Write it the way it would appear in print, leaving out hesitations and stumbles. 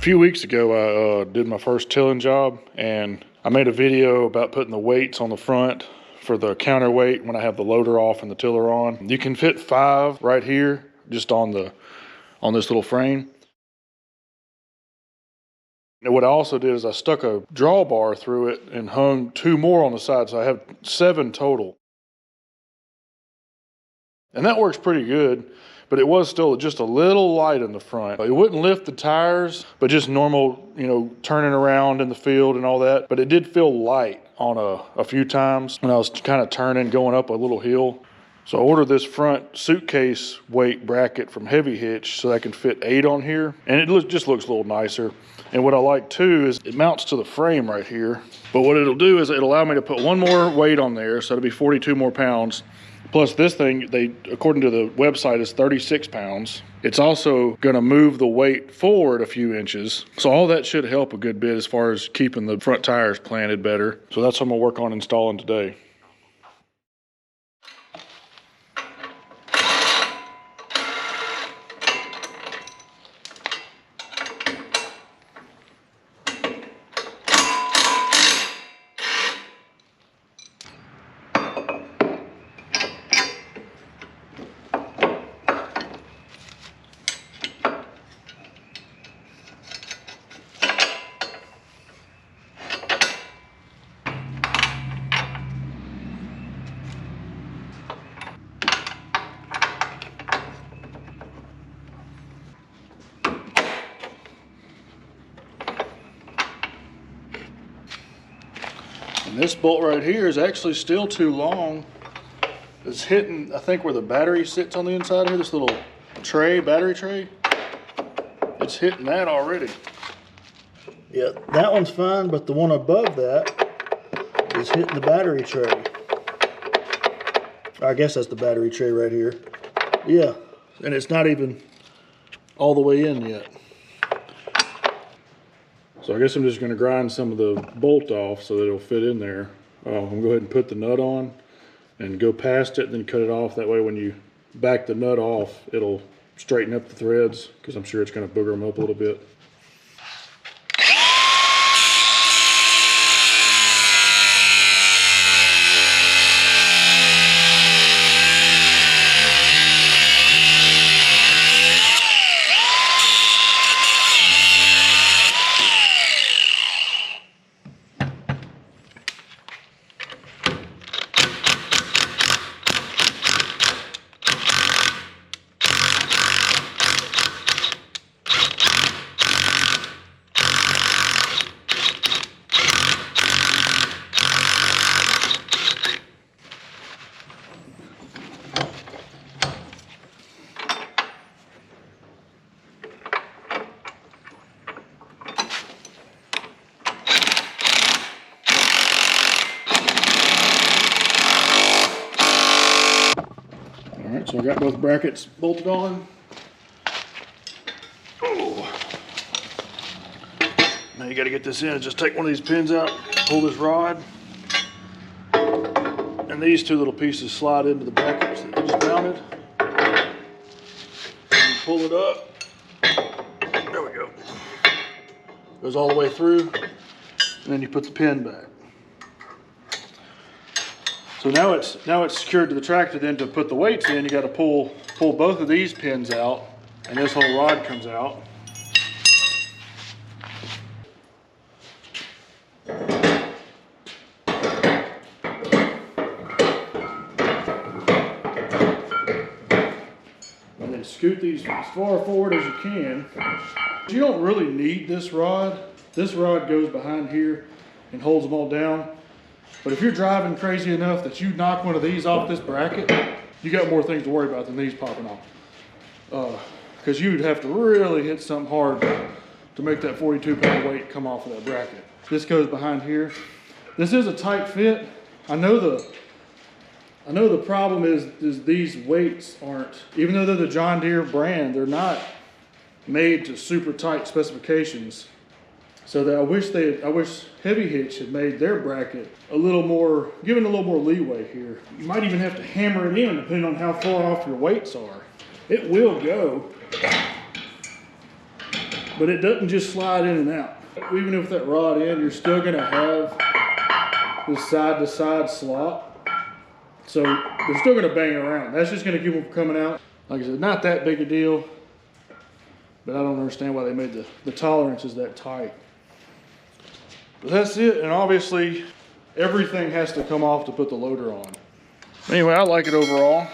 few weeks ago, I did my first tilling job, and I made a video about putting the weights on the front for the counterweight when I have the loader off and the tiller on. You can fit 5 right here, just on this little frame. And what I also did is I stuck a drawbar through it and hung 2 more on the side, so I have 7 total. And that works pretty good, but it was still just a little light in the front. It wouldn't lift the tires, but just normal, turning around in the field and all that. But it did feel light on a few times when I was kind of turning, going up a little hill. So I ordered this front suitcase weight bracket from Hitch so I can fit 8 on here. And it just looks a little nicer. And what I like too is it mounts to the frame right here. But what it'll do is it'll allow me to put 1 more weight on there, so it'll be 42 more pounds. Plus this thing, according to the website, is 36 pounds. It's also gonna move the weight forward a few inches. So all that should help a good bit as far as keeping the front tires planted better. So that's what I'm gonna work on installing today. And this bolt right here is actually still too long. It's hitting, I think, where the battery sits on the inside here, this little tray, battery tray. It's hitting that already. Yeah, that one's fine, but the one above that is hitting the battery tray. I guess that's the battery tray right here. Yeah, and it's not even all the way in yet. So I guess I'm just going to grind some of the bolt off so that it'll fit in there. I'm going to go ahead and put the nut on and go past it, then cut it off. That way when you back the nut off, it'll straighten up the threads, because I'm sure it's going to booger them up a little bit. Alright, so I got both brackets bolted on. Oh. Now you got to get this in. Just take one of these pins out, pull this rod, and these 2 little pieces slide into the brackets that you just mounted. And you pull it up. There we go. Goes all the way through, and then you put the pin back. So now it's secured to the tractor. Then to put the weights in, you got to pull both of these pins out, and this whole rod comes out. And then scoot these as far forward as you can. You don't really need this rod. This rod goes behind here and holds them all down. But if you're driving crazy enough that you knock one of these off this bracket, you got more things to worry about than these popping off. Because you would have to really hit something hard to make that 42-pound weight come off of that bracket. This goes behind here. This is a tight fit. I know the problem is these weights aren't, even though they're the John Deere brand, they're not made to super tight specifications. So that I wish Hitch had made their bracket a little more, given a little more leeway here. You might even have to hammer it in depending on how far off your weights are. It will go. but it doesn't just slide in and out. Even with that rod in, you're still gonna have this side to side slot. So they're still gonna bang around. That's just gonna keep them from coming out. Like I said, not that big a deal, but I don't understand why they made the tolerances that tight. But that's it, and obviously everything has to come off to put the loader on. Anyway, I like it overall.